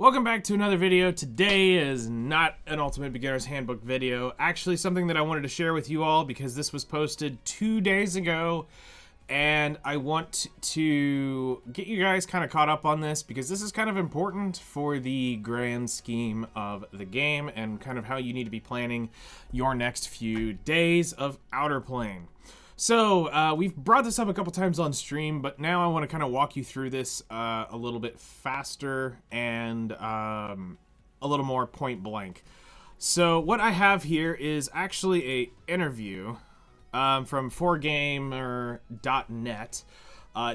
Welcome back to another video. Today is not an Ultimate Beginner's Handbook video. Actually, something that I wanted to share with you all because this was posted 2 days ago, and I want to get you guys kind of caught up on this because this is kind of important for the grand scheme of the game and kind of how you need to be planning your next few days of Outerplane. So, we've brought this up a couple times on stream, but now I want to kind of walk you through this a little bit faster and a little more point blank. So, what I have here is actually a interview from 4gamer.net.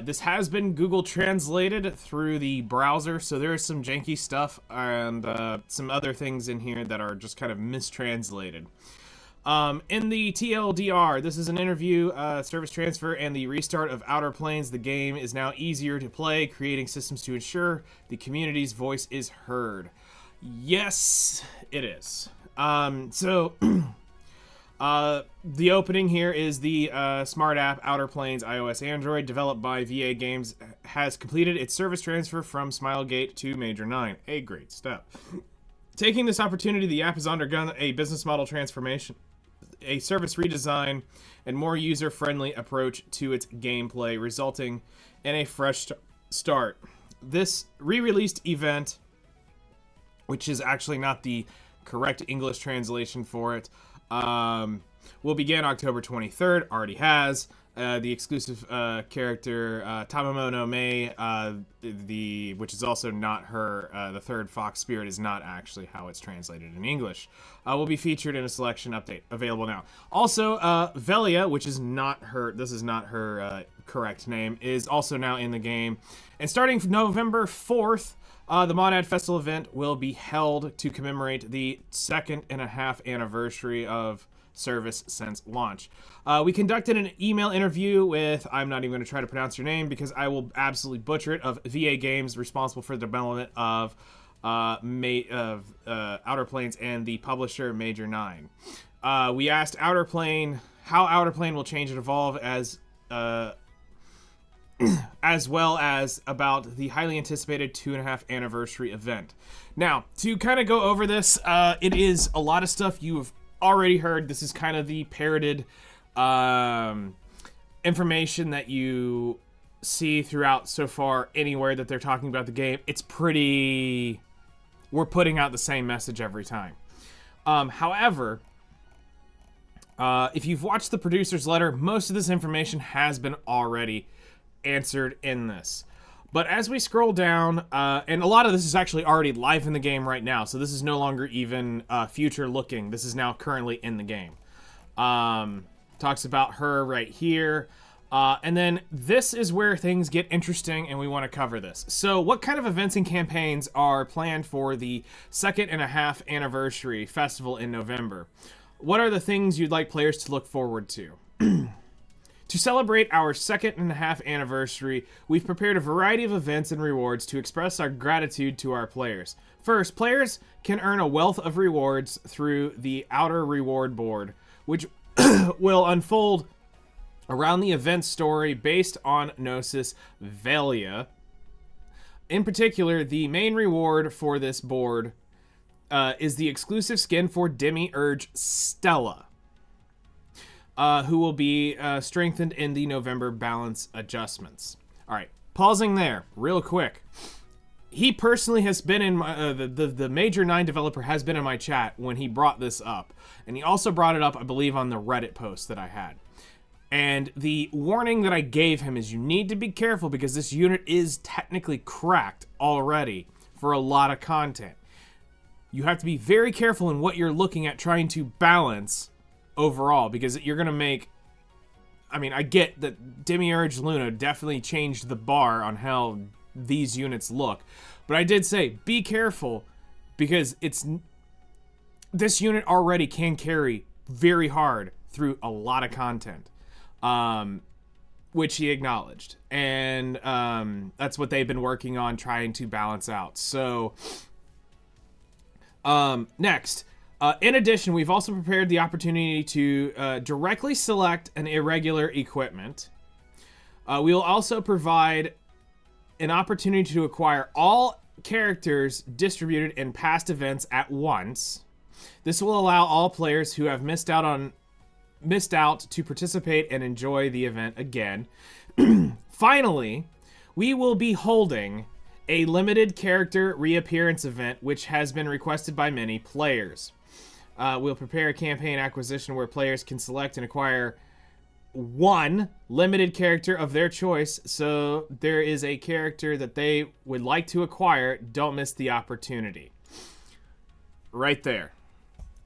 This has been Google translated through the browser, so there is some janky stuff and some other things in here that are just kind of mistranslated. In the TLDR, this is an interview, service transfer, and the restart of Outerplanes. The game is now easier to play, creating systems to ensure the community's voice is heard. Yes, it is. The opening here is the smart app Outerplanes iOS Android, developed by VA Games, has completed its service transfer from Smilegate to Major 9. A great step. Taking this opportunity, the app has undergone a business model transformation, a service redesign, and more user-friendly approach to its gameplay, resulting in a fresh start. This re-released event, which is actually not the correct English translation for it, will begin October 23rd, already has. The exclusive character, Tamamo no Mei, which is also not her, the third Fox Spirit is not actually how it's translated in English, will be featured in a selection update, available now. Also, Velia, which is not her, this is not her correct name, is also now in the game. And starting November 4th, the Monad Festival event will be held to commemorate the 2.5 anniversary of service since launch. We conducted an email interview with, I'm not even going to try to pronounce your name because I will absolutely butcher it, of VA Games, responsible for the development of Outerplanes, and the publisher Major 9. We asked Outerplane how Outerplane will change and evolve as well as about the highly anticipated 2.5 anniversary event. Now, to kind of go over this, it is a lot of stuff you have already heard. This is kind of the parroted information that you see throughout so far anywhere that they're talking about the game. It's pretty, we're putting out the same message every time. However, if you've watched the producer's letter, most of this information has been already answered in this. But as we scroll down, and a lot of this is actually already live in the game right now, so this is no longer even future looking. This is now currently in the game. Talks about her right here. And then this is where things get interesting, and we want to cover this. So what kind of events and campaigns are planned for the 2.5 anniversary festival in November? What are the things you'd like players to look forward to? To celebrate our 2.5 anniversary, we've prepared a variety of events and rewards to express our gratitude to our players. First, players can earn a wealth of rewards through the Outer Reward Board, which will unfold around the event story based on Gnosis Velia. In particular, the main reward for this board is the exclusive skin for Demiurge Stella, who will be strengthened in the November balance adjustments. All right, pausing there real quick. He personally has been in my, the Major 9 developer has been in my chat when he brought this up. And he also brought it up, I believe, on the Reddit post that I had. And the warning that I gave him is you need to be careful because this unit is technically cracked already for a lot of content. You have to be very careful in what you're looking at trying to balance overall, because you're gonna make, I mean, I get that Demiurge Luna definitely changed the bar on how these units look, but I did say be careful because this unit already can carry very hard through a lot of content, which he acknowledged, and that's what they've been working on, trying to balance out. So next, in addition, we've also prepared the opportunity to directly select an irregular equipment. We will also provide an opportunity to acquire all characters distributed in past events at once. This will allow all players who have missed out to participate and enjoy the event again. Finally, we will be holding a limited character reappearance event, which has been requested by many players. We'll prepare a campaign acquisition where players can select and acquire one limited character of their choice. So there is a character that they would like to acquire. Don't miss the opportunity. Right there.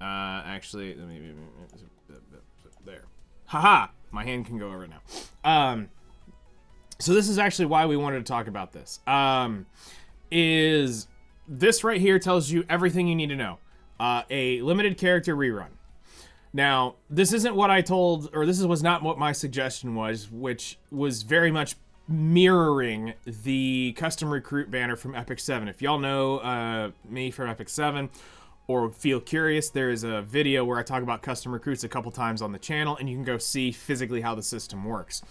Actually, let me there. Haha! My hand can go over now. So this is actually why we wanted to talk about this. Is this right here tells you everything you need to know. A limited character rerun. Now, this isn't what I told, or this was not what my suggestion was, which was very much mirroring the custom recruit banner from Epic 7. If y'all know me from Epic 7, or feel curious, there is a video where I talk about custom recruits a couple times on the channel, and you can go see physically how the system works.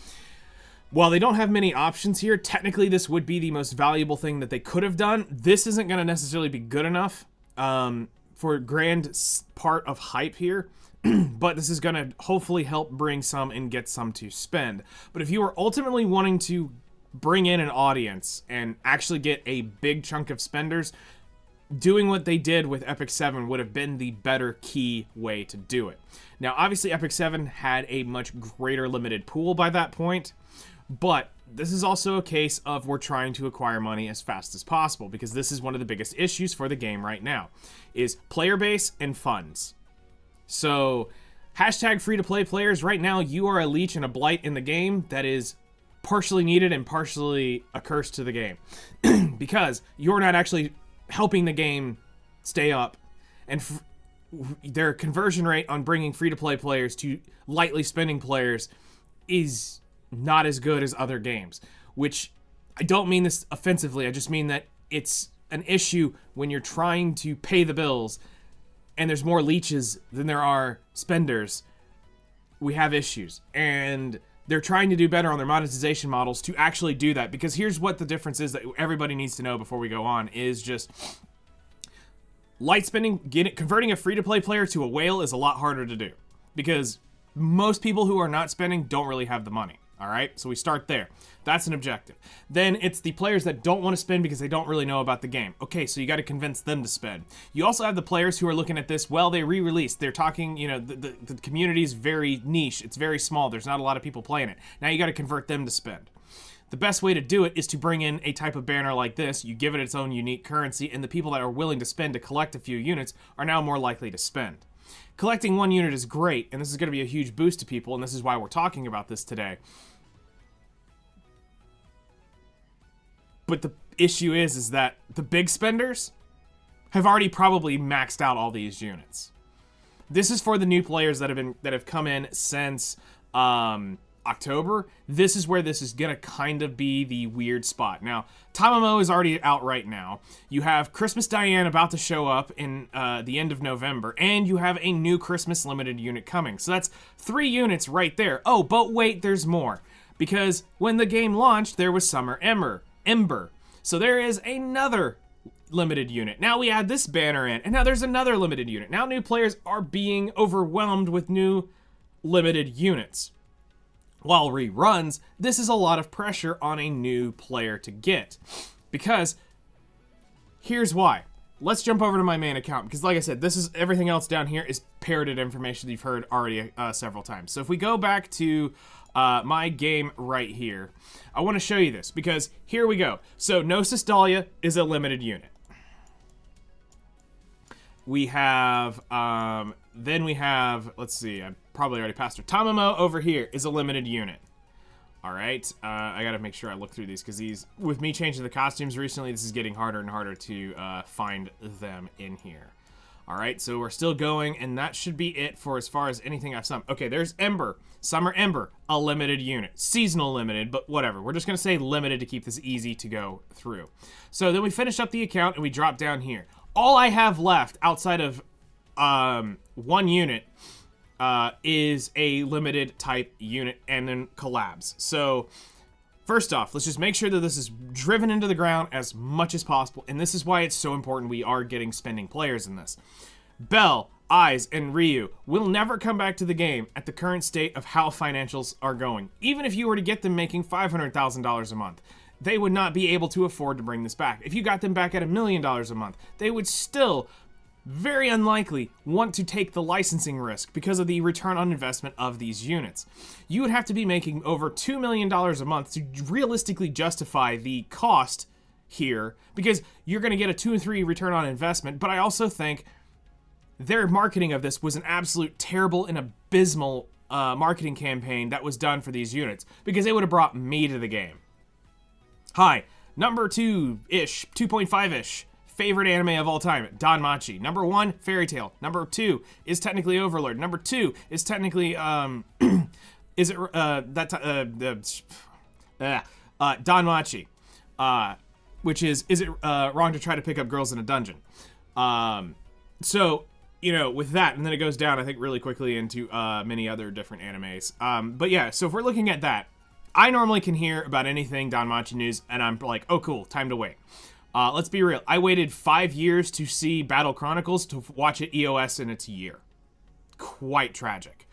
While they don't have many options here, technically this would be the most valuable thing that they could have done. This isn't going to necessarily be good enough for a grand part of hype here, but this is going to hopefully help bring some and get some to spend. But if you are ultimately wanting to bring in an audience and actually get a big chunk of spenders, doing what they did with Epic 7 would have been the better key way to do it. Now, obviously, Epic 7 had a much greater limited pool by that point, but this is also a case of we're trying to acquire money as fast as possible, because this is one of the biggest issues for the game right now, is player base and funds. So, hashtag free-to-play players, right now you are a leech and a blight in the game that is partially needed and partially a curse to the game. Because you're not actually helping the game stay up, and their conversion rate on bringing free-to-play players to lightly spending players is not as good as other games. Which, I don't mean this offensively, I just mean that it's an issue when you're trying to pay the bills and there's more leeches than there are spenders. We have issues, and they're trying to do better on their monetization models to actually do that, because here's what the difference is that everybody needs to know before we go on, is just light spending, converting a free-to-play player to a whale is a lot harder to do, because most people who are not spending don't really have the money. All right, so we start there. That's an objective. Then it's the players that don't want to spend because they don't really know about the game. Okay, so you got to convince them to spend. You also have the players who are looking at this, well, they re-released. They're talking, you know, the community is very niche. It's very small. There's not a lot of people playing it. Now you got to convert them to spend. The best way to do it is to bring in a type of banner like this. You give it its own unique currency, and the people that are willing to spend to collect a few units are now more likely to spend. Collecting one unit is great, and this is going to be a huge boost to people, and this is why we're talking about this today. But the issue is that the big spenders have already probably maxed out all these units. This is for the new players that have come in since October. This is where this is gonna kind of be the weird spot. Now, Tamamo is already out right now. You have Christmas Diane about to show up in the end of November, and you have a new Christmas limited unit coming. So that's 3 units right there. Oh, but wait, there's more. Because when the game launched, there was Summer Ember. So there is another limited unit. Now we add this banner in, and now there's another limited unit. Now new players are being overwhelmed with new limited units. While reruns, this is a lot of pressure on a new player to get. Because, here's why. Let's jump over to my main account, because like I said, this is everything else down here is parroted information that you've heard already several times. So if we go back to my game right here, I want to show you this, because here we go. So Gnosis Dahlia is a limited unit. We have, then we have, let's see, I probably already passed her. Tamamo over here is a limited unit. All right, I gotta make sure I look through these, because these, with me changing the costumes recently, this is getting harder and harder to find them in here. All right, so we're still going, and that should be it for as far as anything I've summoned. Okay, there's Ember, Summer Ember, a limited unit. Seasonal limited, but whatever. We're just gonna say limited to keep this easy to go through. So then we finish up the account, and we drop down here. All I have left outside of 1 unit is a limited type unit and then collabs. So First off, let's just make sure that this is driven into the ground as much as possible, and this is why it's so important we are getting spending players in this. Bell, Eyes, and Ryu will never come back to the game at the current state of how financials are going. Even if you were to get them making $500,000 a month, they would not be able to afford to bring this back. If you got them back at $1 million a month, they would still very unlikely want to take the licensing risk because of the return on investment of these units. You would have to be making over $2 million a month to realistically justify the cost here, because you're going to get a 2 and 3 return on investment. But I also think their marketing of this was an absolute terrible and abysmal marketing campaign that was done for these units, because it would have brought me to the game. Hi, number 2-ish, 2.5-ish. Favorite anime of all time, Danmachi. Number 1, Fairy Tail. Number 2 is technically Overlord. Number 2 is technically Danmachi. Which is it wrong to try to pick up girls in a dungeon? So, you know, with that, and then it goes down, I think, really quickly into many other different animes. But yeah, so if we're looking at that, I normally can hear about anything Danmachi news, and I'm like, oh cool, time to wait. Let's be real. I waited 5 years to see Battle Chronicles to watch it EOS in its year. Quite tragic.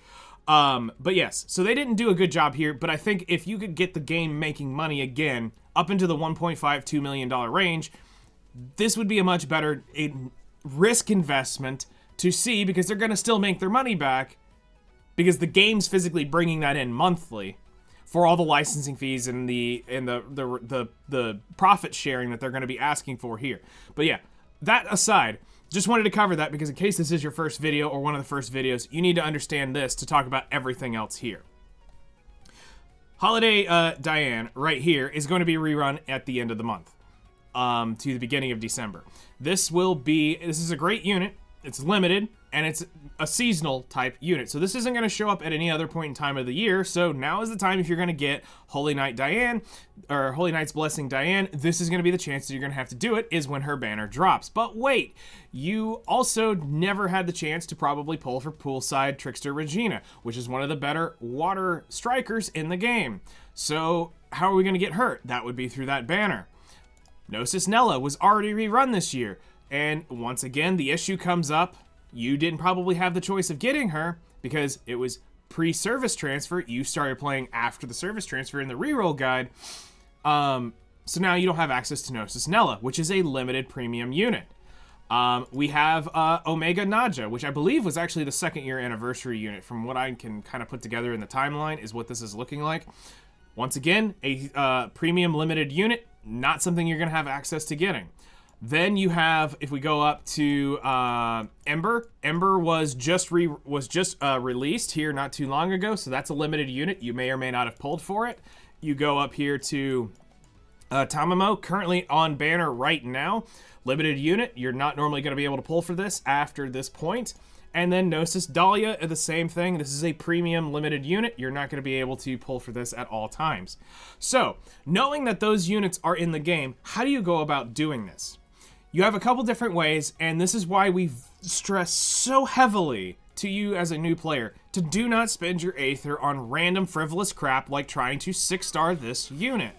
But yes, so they didn't do a good job here, but I think if you could get the game making money again up into the $1.52 million range, this would be a much better risk investment to see, because they're going to still make their money back because the game's physically bringing that in monthly for all the licensing fees and the profit sharing that they're going to be asking for here. But yeah, that aside, just wanted to cover that because in case this is your first video or one of the first videos, you need to understand this to talk about everything else here. Holiday Diane right here is going to be rerun at the end of the month to the beginning of December. This is a great unit. It's limited, and it's a seasonal type unit. So this isn't going to show up at any other point in time of the year. So now is the time if you're going to get Holy Knight Diane, or Holy Knight's Blessing Diane, this is going to be the chance that you're going to have to do it, is when her banner drops. But wait, you also never had the chance to probably pull for Poolside Trickster Regina, which is one of the better water strikers in the game. So how are we going to get her? That would be through that banner. Gnosis Nella was already rerun this year. And once again, the issue comes up. You didn't probably have the choice of getting her because it was pre-service transfer. You started playing after the service transfer in the reroll guide. So now you don't have access to Gnosis Nella, which is a limited premium unit. We have Omega Naja, which I believe was actually the 2nd year anniversary unit. From what I can kind of put together in the timeline is what this is looking like. Once again, a premium limited unit, not something you're going to have access to getting. Then you have, if we go up to Ember. Ember was just released here not too long ago, so that's a limited unit. You may or may not have pulled for it. You go up here to Tamamo, currently on banner right now. Limited unit. You're not normally going to be able to pull for this after this point. And then Gnosis Dahlia, the same thing. This is a premium limited unit. You're not going to be able to pull for this at all times. So, knowing that those units are in the game, how do you go about doing this? You have a couple different ways, and this is why we stress so heavily to you as a new player to do not spend your Aether on random frivolous crap like trying to 6-star this unit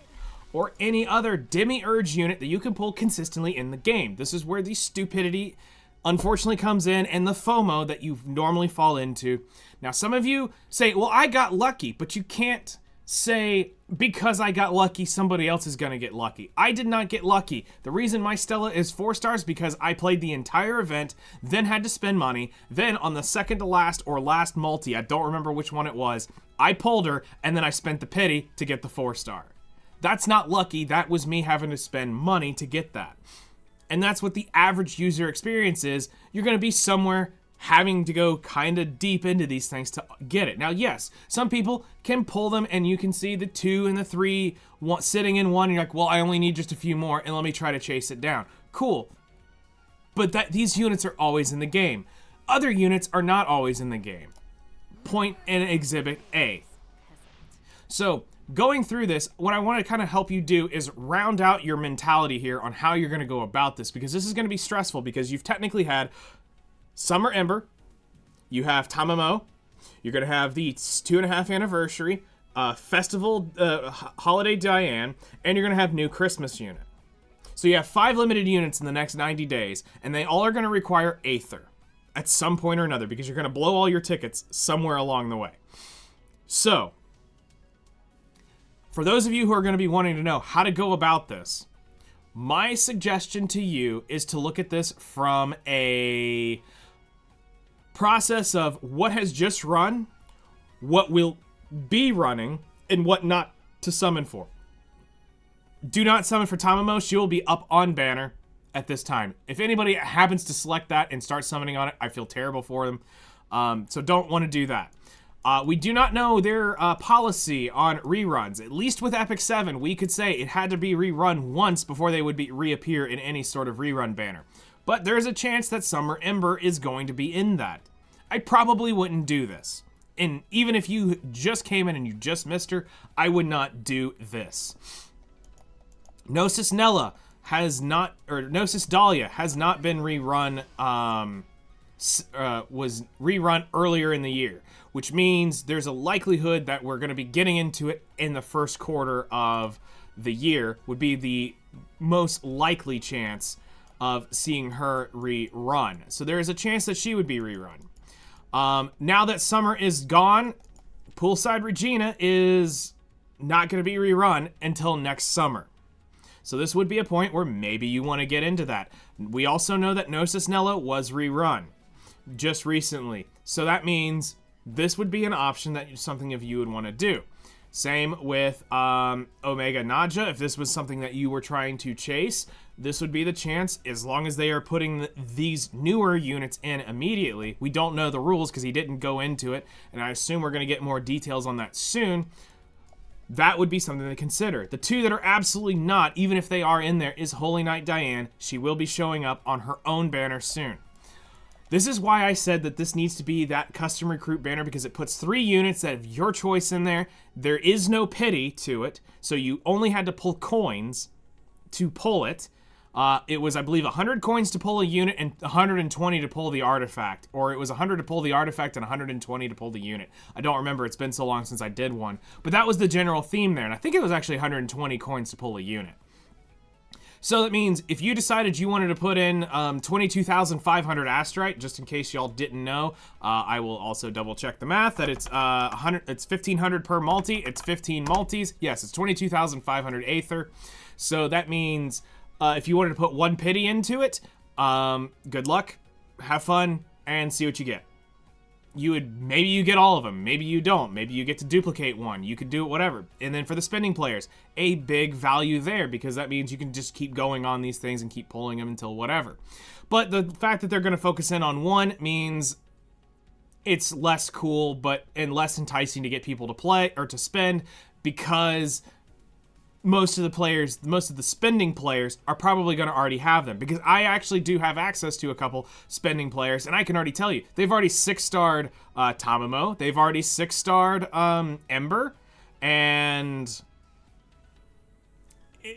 or any other Demiurge unit that you can pull consistently in the game. This is where the stupidity unfortunately comes in and the FOMO that you normally fall into. Now, some of you say, well, I got lucky, but you can't say, because I got lucky, somebody else is going to get lucky. I did not get lucky. The reason my Stella is 4 stars because I played the entire event, then had to spend money, then on the second to last or last multi, I don't remember which one it was, I pulled her, and then I spent the pity to get the 4-star. That's not lucky. That was me having to spend money to get that. And that's what the average user experience is. You're going to be somewhere having to go kind of deep into these things to get it. Now, yes, some people can pull them and you can see the 2 and the 3 sitting in one. And you're like, well, I only need just a few more and let me try to chase it down. Cool. But these units are always in the game. Other units are not always in the game. Point in Exhibit A. So, going through this, what I want to kind of help you do is round out your mentality here on how you're going to go about this, because this is going to be stressful because you've technically had Summer Ember, you have Tamamo, you're going to have the 2.5 anniversary, Festival, Holiday Diane, and you're going to have new Christmas unit. So you have 5 limited units in the next 90 days, and they all are going to require Aether at some point or another, because you're going to blow all your tickets somewhere along the way. So, for those of you who are going to be wanting to know how to go about this, my suggestion to you is to look at this from a process of what has just run, what will be running, and what not to summon for. Do not summon for Tamamo. She will be up on banner at this time. If anybody happens to select that and start summoning on it, I feel terrible for them. So don't want to do that. We do not know their policy on reruns. At least with Epic 7, we could say it had to be rerun once before they would reappear in any sort of rerun banner. But there's a chance that Summer Ember is going to be in that. I probably wouldn't do this. And even if you just came in and you just missed her, I would not do this. Gnosis Nella has not, or Gnosis Dahlia has not been rerun, was rerun earlier in the year, which means there's a likelihood that we're going to be getting into it in the first quarter of the year, would be the most likely chance of seeing her rerun. So there is a chance that she would be rerun. Now that Summer is gone, Poolside Regina is not going to be rerun until next summer. So this would be a point where maybe you want to get into that. We also know that Gnosis Nella was rerun just recently. So that means this would be an option that something of you would want to do. Same with Omega Naja. If this was something that you were trying to chase, this would be the chance, as long as they are putting these newer units in immediately. We don't know the rules because he didn't go into it, and I assume we're going to get more details on that soon. That would be something to consider. The two that are absolutely not, even if they are in there, is Holy Knight Diane. She will be showing up on her own banner soon. This is why I said that this needs to be that custom recruit banner, because it puts 3 units that have your choice in there. There is no pity to it, so you only had to pull coins to pull it. It was, I believe, 100 coins to pull a unit and 120 to pull the artifact. Or it was 100 to pull the artifact and 120 to pull the unit. I don't remember. It's been so long since I did one. But that was the general theme there. And I think it was actually 120 coins to pull a unit. So that means if you decided you wanted to put in 22,500 Astrite, just in case y'all didn't know, I will also double check the math, that it's 1,500 per multi. It's 15 multis. Yes, it's 22,500 Aether. So that means if you wanted to put 1 pity into it, good luck, have fun, and see what you get. Maybe you get all of them, maybe you don't, maybe you get to duplicate one, you could do it, whatever. And then for the spending players, a big value there, because that means you can just keep going on these things and keep pulling them until whatever. But the fact that they're going to focus in on one means it's less cool and less enticing to get people to play or to spend, because most of the spending players are probably going to already have them, because I actually do have access to a couple spending players, and I can already tell you, they've already 6-starred Tamamo, they've already 6-starred Ember, and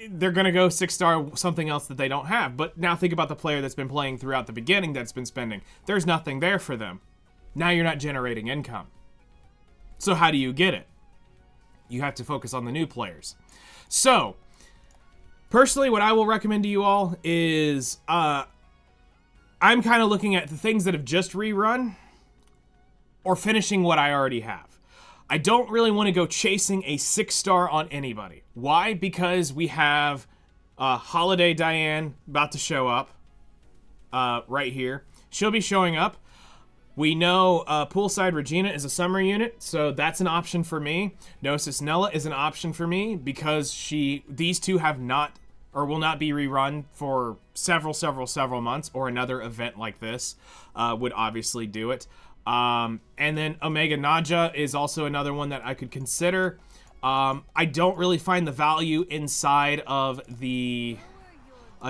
they're going to go 6-star something else that they don't have. But now think about the player that's been playing throughout the beginning that's been spending. There's nothing there for them. Now you're not generating income. So how do you get it? You have to focus on the new players. So, personally, what I will recommend to you all is, I'm kind of looking at the things that have just rerun, or finishing what I already have. I don't really want to go chasing a 6-star on anybody. Why? Because we have Holiday Diane about to show up right here. She'll be showing up. We know Poolside Regina is a summer unit, so that's an option for me. Gnosis Nella is an option for me, because these two have not, or will not be rerun for several months, or another event like this would obviously do it. And then Omega Naja is also another one that I could consider. I don't really find the value inside of the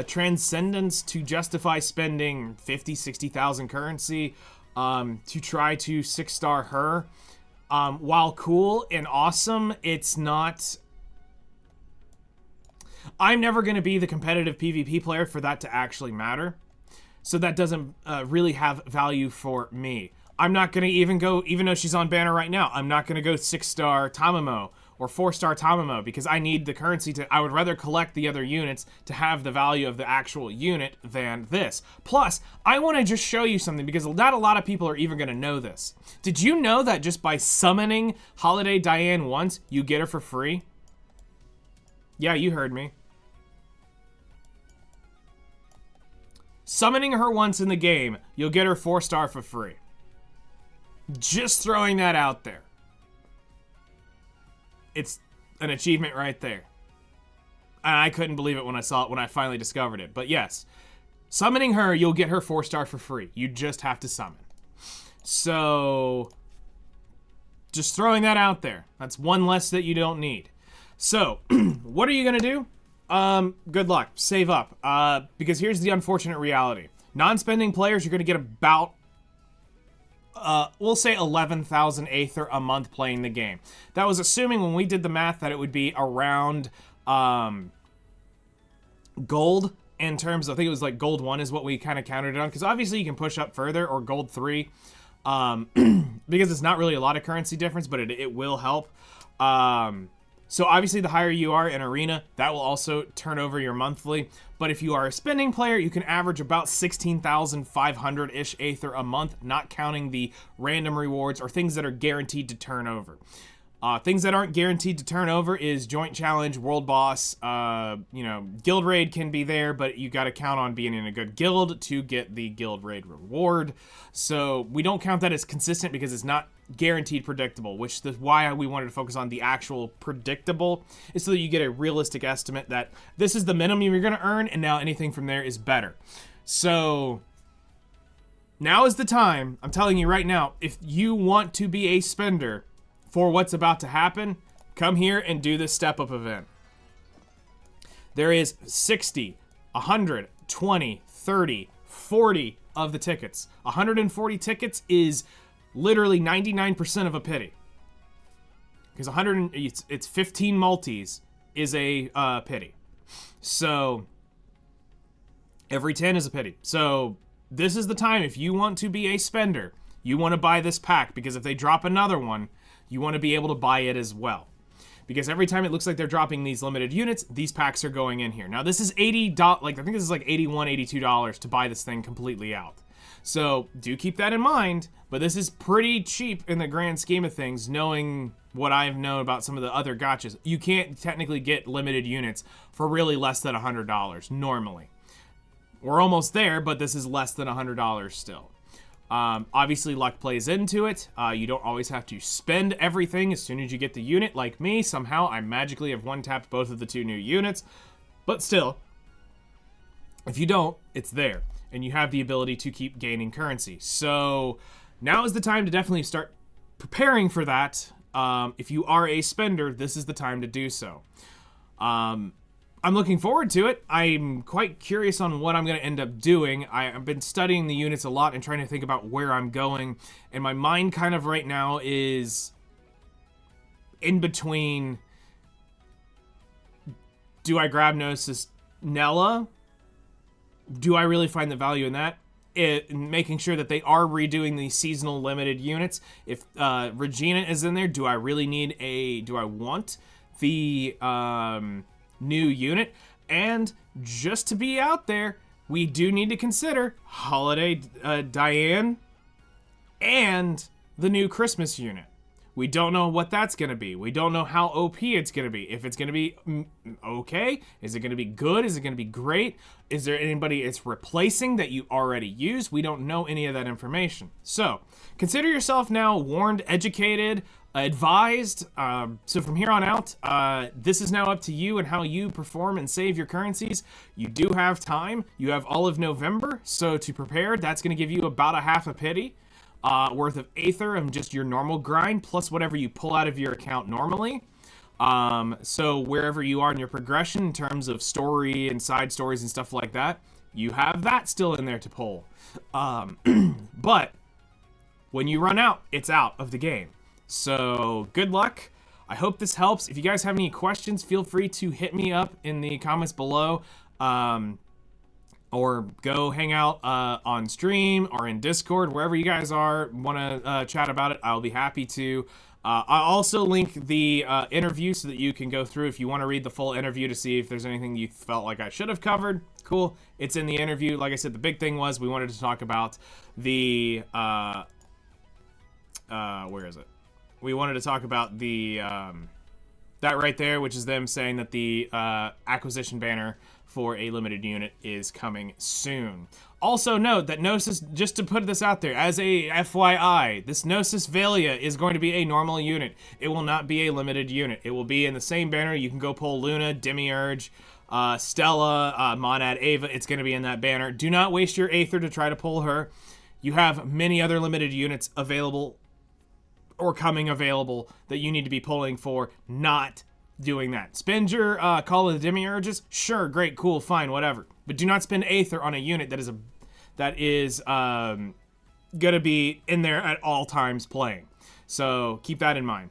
Transcendence to justify spending 50,000, 60,000 currency to try to 6-star her. While cool and awesome, it's not... I'm never going to be the competitive PvP player for that to actually matter. So that doesn't really have value for me. I'm not going to even go, even though she's on banner right now, I'm not going to go 6-star Tamamo or 4-star Tamamo because I need the currency to, I would rather collect the other units to have the value of the actual unit than this. Plus, I want to just show you something because not a lot of people are even going to know this. Did you know that just by summoning Holiday Diane once, you get her for free? Yeah, you heard me. Summoning her once in the game, you'll get her 4-star for free. Just throwing that out there. It's an achievement right there. And I couldn't believe it when I saw it, when I finally discovered it. But yes, summoning her, you'll get her 4-star for free. You just have to summon. So, just throwing that out there. That's one less that you don't need. So, what are you going to do? Good luck. Save up. Because here's the unfortunate reality. Non-spending players, you're going to get about we'll say 11,000 Aether a month playing the game. That was assuming when we did the math that it would be around gold in terms of, I think it was like gold 1 is what we kind of counted it on, because obviously you can push up further, or gold 3, because it's not really a lot of currency difference, but it will help. So obviously the higher you are in Arena, that will also turn over your monthly. But if you are a spending player, you can average about 16,500-ish Aether a month, not counting the random rewards or things that are guaranteed to turn over. Things that aren't guaranteed to turn over is Joint Challenge, World Boss, Guild Raid can be there, but you gotta count on being in a good guild to get the Guild Raid reward. So we don't count that as consistent because it's not guaranteed predictable, which is why we wanted to focus on the actual predictable, is so that you get a realistic estimate that this is the minimum you're gonna earn, and now anything from there is better. So now is the time, I'm telling you right now, if you want to be a spender for what's about to happen, come here and do this step-up event. There is 60, 100, 20, 30, 40 of the tickets. 140 tickets is literally 99% of a pity. Because it's 15 multis is a pity. So every 10 is a pity. So this is the time, if you want to be a spender, you want to buy this pack, because if they drop another one, you want to be able to buy it as well. Because every time it looks like they're dropping these limited units, these packs are going in here. Now this is $80, I think this is like $81, $82 to buy this thing completely out. So do keep that in mind, but this is pretty cheap in the grand scheme of things, knowing what I've known about some of the other gotchas. You can't technically get limited units for really less than $100 normally. We're almost there, but this is less than $100 still. Obviously luck plays into it. You don't always have to spend everything as soon as you get the unit. Like me, somehow I magically have one-tapped both of the 2 new units. But still, if you don't, it's there. And you have the ability to keep gaining currency. So now is the time to definitely start preparing for that. If you are a spender, this is the time to do so. I'm looking forward to it. I'm quite curious on what I'm going to end up doing. I've been studying the units a lot and trying to think about where I'm going. And my mind kind of right now is in between, do I grab Gnosis Nella? Do I really find the value in that? Making sure that they are redoing the seasonal limited units. If Regina is in there, do I really need do I want the new unit? And just to be out there, we do need to consider Holiday Diane and the new Christmas unit. We don't know what that's going to be. We don't know how OP it's going to be. If it's going to be okay, is it going to be good? Is it going to be great? Is there anybody it's replacing that you already use? We don't know any of that information. So consider yourself now warned, educated, advised. So from here on out, this is now up to you and how you perform and save your currencies. You do have time. You have all of November, so to prepare, that's going to give you about a half a pity worth of Aether and just your normal grind, plus whatever you pull out of your account normally. So wherever you are in your progression in terms of story and side stories and stuff like that, you have that still in there to pull. But when you run out, it's out of the game. So good luck. I hope this helps. If you guys have any questions, feel free to hit me up in the comments below. or go hang out on stream or in Discord, wherever you guys are, want to chat about it, I'll be happy to. I'll also link the interview so that you can go through if you want to read the full interview to see if there's anything you felt like I should have covered. Cool. It's in the interview. Like I said, the big thing was we wanted to talk about the... where is it? We wanted to talk about the... that right there, which is them saying that the acquisition banner for a limited unit is coming soon. Also note that Gnosis, just to put this out there, as a FYI, this Gnosis Velia is going to be a normal unit. It will not be a limited unit. It will be in the same banner. You can go pull Luna, Demiurge, Stella, Monad, Ava. It's going to be in that banner. Do not waste your Aether to try to pull her. You have many other limited units available or coming available that you need to be pulling for, not doing that. Spend your Call of the Demiurges, sure, great, cool, fine, whatever. But do not spend Aether on a unit that is gonna be in there at all times playing. So keep that in mind.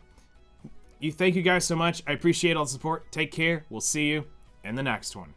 Thank you guys so much. I appreciate all the support. Take care. We'll see you in the next one.